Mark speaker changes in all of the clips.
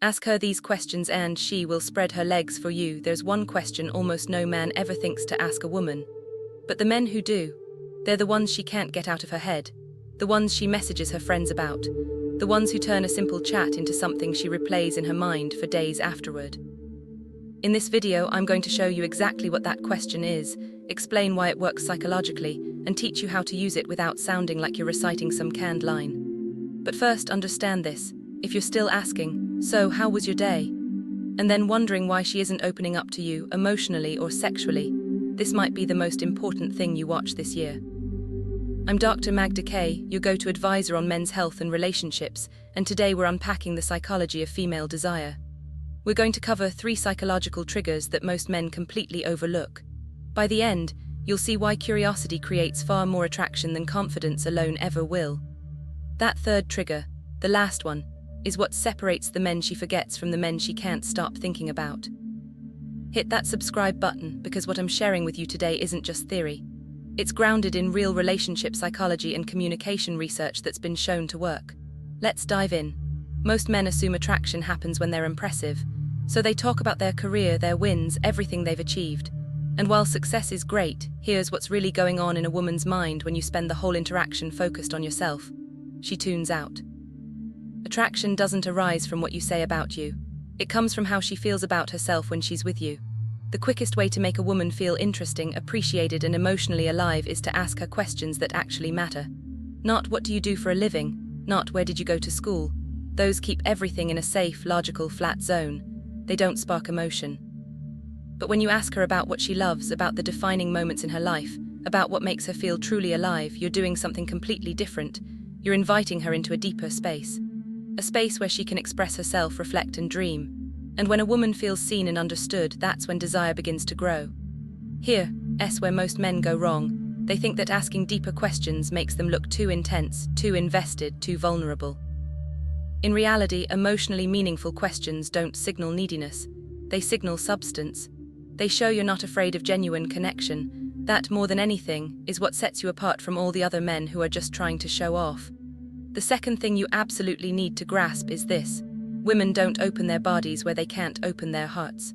Speaker 1: Ask her these questions and she will spread her legs for you. There's one question almost no man ever thinks to ask a woman. But the men who do, they're the ones she can't get out of her head. The ones she messages her friends about. The ones who turn a simple chat into something she replays in her mind for days afterward. In this video, I'm going to show you exactly what that question is, explain why it works psychologically, and teach you how to use it without sounding like you're reciting some canned line. But first, understand this. If you're still asking, so how was your day? And then wondering why she isn't opening up to you emotionally or sexually, this might be the most important thing you watch this year. I'm Dr. Magda Kay, your go-to advisor on men's health and relationships, and today we're unpacking the psychology of female desire. We're going to cover 3 psychological triggers that most men completely overlook. By the end, you'll see why curiosity creates far more attraction than confidence alone ever will. That third trigger, the last one, is what separates the men she forgets from the men she can't stop thinking about. Hit that subscribe button because what I'm sharing with you today isn't just theory. It's grounded in real relationship psychology and communication research that's been shown to work. Let's dive in. Most men assume attraction happens when they're impressive, so they talk about their career, their wins, everything they've achieved. And while success is great, here's what's really going on in a woman's mind when you spend the whole interaction focused on yourself. She tunes out. Attraction doesn't arise from what you say about you. It comes from how she feels about herself when she's with you. The quickest way to make a woman feel interesting, appreciated, and emotionally alive is to ask her questions that actually matter. Not what do you do for a living, not where did you go to school. Those keep everything in a safe, logical, flat zone. They don't spark emotion. But when you ask her about what she loves, about the defining moments in her life, about what makes her feel truly alive, you're doing something completely different. You're inviting her into a deeper space. A space where she can express herself, reflect, and dream. And when a woman feels seen and understood, that's when desire begins to grow. Here's where most men go wrong. They think that asking deeper questions makes them look too intense, too invested, too vulnerable. In reality, emotionally meaningful questions don't signal neediness. They signal substance. They show you're not afraid of genuine connection. That, more than anything, is what sets you apart from all the other men who are just trying to show off. The second thing you absolutely need to grasp is this. Women don't open their bodies where they can't open their hearts.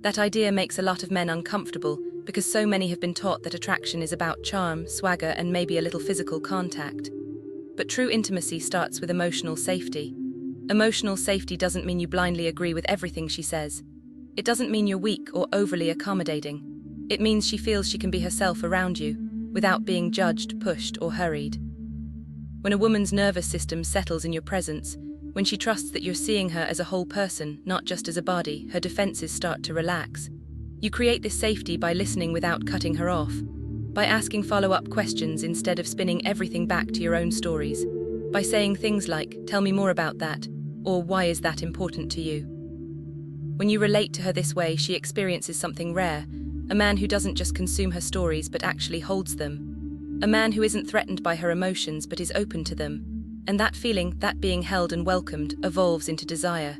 Speaker 1: That idea makes a lot of men uncomfortable because so many have been taught that attraction is about charm, swagger, and maybe a little physical contact. But true intimacy starts with emotional safety. Emotional safety doesn't mean you blindly agree with everything she says. It doesn't mean you're weak or overly accommodating. It means she feels she can be herself around you, without being judged, pushed, or hurried. When a woman's nervous system settles in your presence, when she trusts that you're seeing her as a whole person, not just as a body, her defenses start to relax. You create this safety by listening without cutting her off, by asking follow-up questions instead of spinning everything back to your own stories, by saying things like, "Tell me more about that," or "Why is that important to you?" When you relate to her this way, she experiences something rare, a man who doesn't just consume her stories but actually holds them. A man who isn't threatened by her emotions but is open to them. And that feeling, that being held and welcomed, evolves into desire.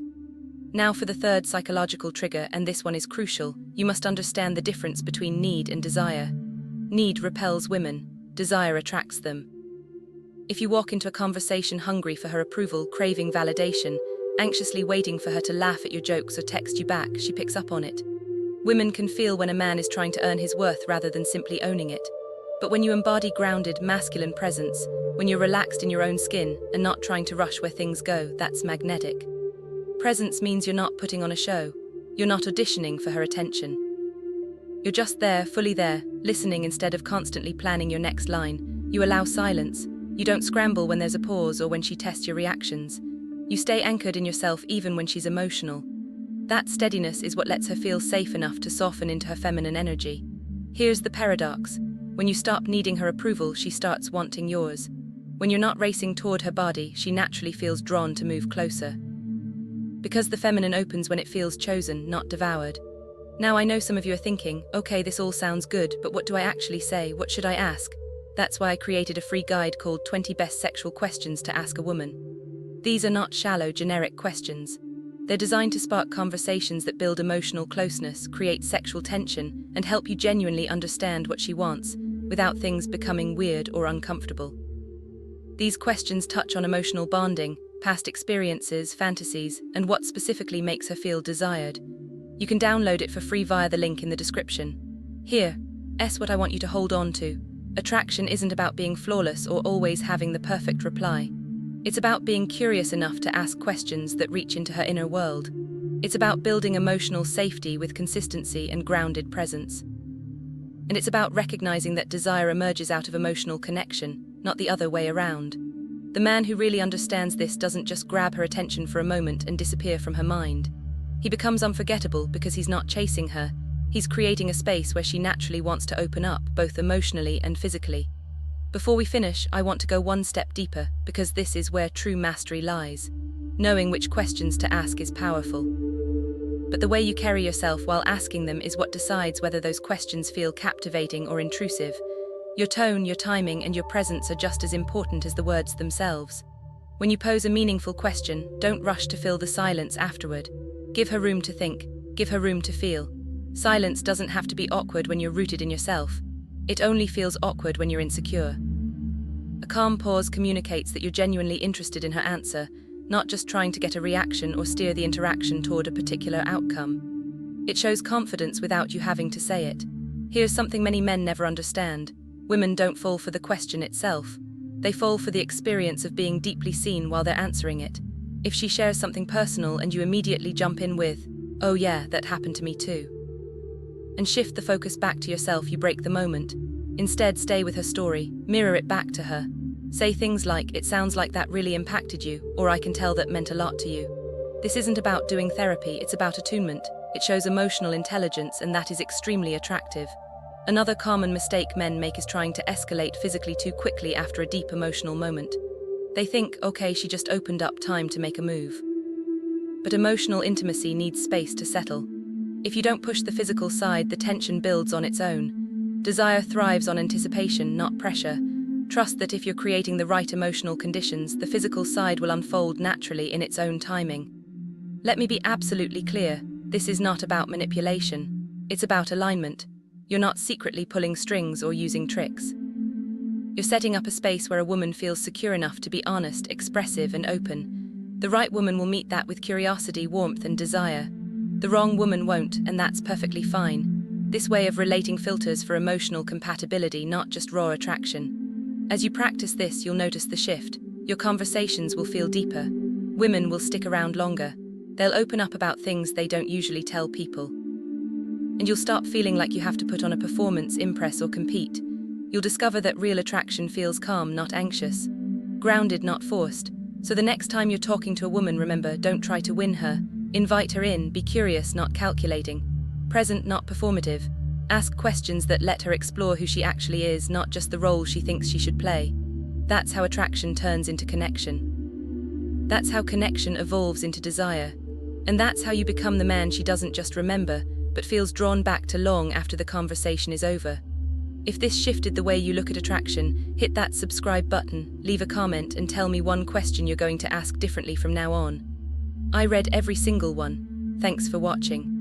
Speaker 1: Now for the third psychological trigger, and this one is crucial. You must understand the difference between need and desire. Need repels women, desire attracts them. If you walk into a conversation hungry for her approval, craving validation, anxiously waiting for her to laugh at your jokes or text you back, she picks up on it. Women can feel when a man is trying to earn his worth rather than simply owning it. But when you embody grounded, masculine presence, when you're relaxed in your own skin and not trying to rush where things go, that's magnetic. Presence means you're not putting on a show. You're not auditioning for her attention. You're just there, fully there, listening instead of constantly planning your next line. You allow silence. You don't scramble when there's a pause or when she tests your reactions. You stay anchored in yourself even when she's emotional. That steadiness is what lets her feel safe enough to soften into her feminine energy. Here's the paradox. When you stop needing her approval, she starts wanting yours. When you're not racing toward her body, she naturally feels drawn to move closer. Because the feminine opens when it feels chosen, not devoured. Now I know some of you are thinking, okay, this all sounds good, but what do I actually say? What should I ask? That's why I created a free guide called 20 Best Sexual Questions to Ask a Woman. These are not shallow, generic questions. They're designed to spark conversations that build emotional closeness, create sexual tension, and help you genuinely understand what she wants, without things becoming weird or uncomfortable. These questions touch on emotional bonding, past experiences, fantasies, and what specifically makes her feel desired. You can download it for free via the link in the description. Here, what I want you to hold on to. Attraction isn't about being flawless or always having the perfect reply. It's about being curious enough to ask questions that reach into her inner world. It's about building emotional safety with consistency and grounded presence. And it's about recognizing that desire emerges out of emotional connection, not the other way around. The man who really understands this doesn't just grab her attention for a moment and disappear from her mind. He becomes unforgettable because he's not chasing her. He's creating a space where she naturally wants to open up, both emotionally and physically. Before we finish, I want to go one step deeper, because this is where true mastery lies. Knowing which questions to ask is powerful. But the way you carry yourself while asking them is what decides whether those questions feel captivating or intrusive. Your tone, your timing, and your presence are just as important as the words themselves. When you pose a meaningful question, don't rush to fill the silence afterward. Give her room to think, give her room to feel. Silence doesn't have to be awkward when you're rooted in yourself. It only feels awkward when you're insecure. A calm pause communicates that you're genuinely interested in her answer, not just trying to get a reaction or steer the interaction toward a particular outcome. It shows confidence without you having to say it. Here's something many men never understand. Women don't fall for the question itself. They fall for the experience of being deeply seen while they're answering it. If she shares something personal and you immediately jump in with, "Oh yeah, that happened to me too," and shift the focus back to yourself, you break the moment. Instead, stay with her story, mirror it back to her. Say things like, "It sounds like that really impacted you," or "I can tell that meant a lot to you." This isn't about doing therapy, it's about attunement. It shows emotional intelligence, and that is extremely attractive. Another common mistake men make is trying to escalate physically too quickly after a deep emotional moment. They think, okay, she just opened up, time to make a move. But emotional intimacy needs space to settle. If you don't push the physical side, the tension builds on its own. Desire thrives on anticipation, not pressure. Trust that if you're creating the right emotional conditions, the physical side will unfold naturally in its own timing. Let me be absolutely clear, this is not about manipulation. It's about alignment. You're not secretly pulling strings or using tricks. You're setting up a space where a woman feels secure enough to be honest, expressive, and open. The right woman will meet that with curiosity, warmth, and desire. The wrong woman won't, and that's perfectly fine. This way of relating filters for emotional compatibility, not just raw attraction. As you practice this, you'll notice the shift. Your conversations will feel deeper. Women will stick around longer. They'll open up about things they don't usually tell people. And you'll stop feeling like you have to put on a performance, impress, or compete. You'll discover that real attraction feels calm, not anxious. Grounded, not forced. So the next time you're talking to a woman, remember, don't try to win her. Invite her in, be curious, not calculating. Present, not performative. Ask questions that let her explore who she actually is, not just the role she thinks she should play. That's how attraction turns into connection. That's how connection evolves into desire. And that's how you become the man she doesn't just remember, but feels drawn back to long after the conversation is over. If this shifted the way you look at attraction, hit that subscribe button, leave a comment, and tell me one question you're going to ask differently from now on. I read every single one. Thanks for watching.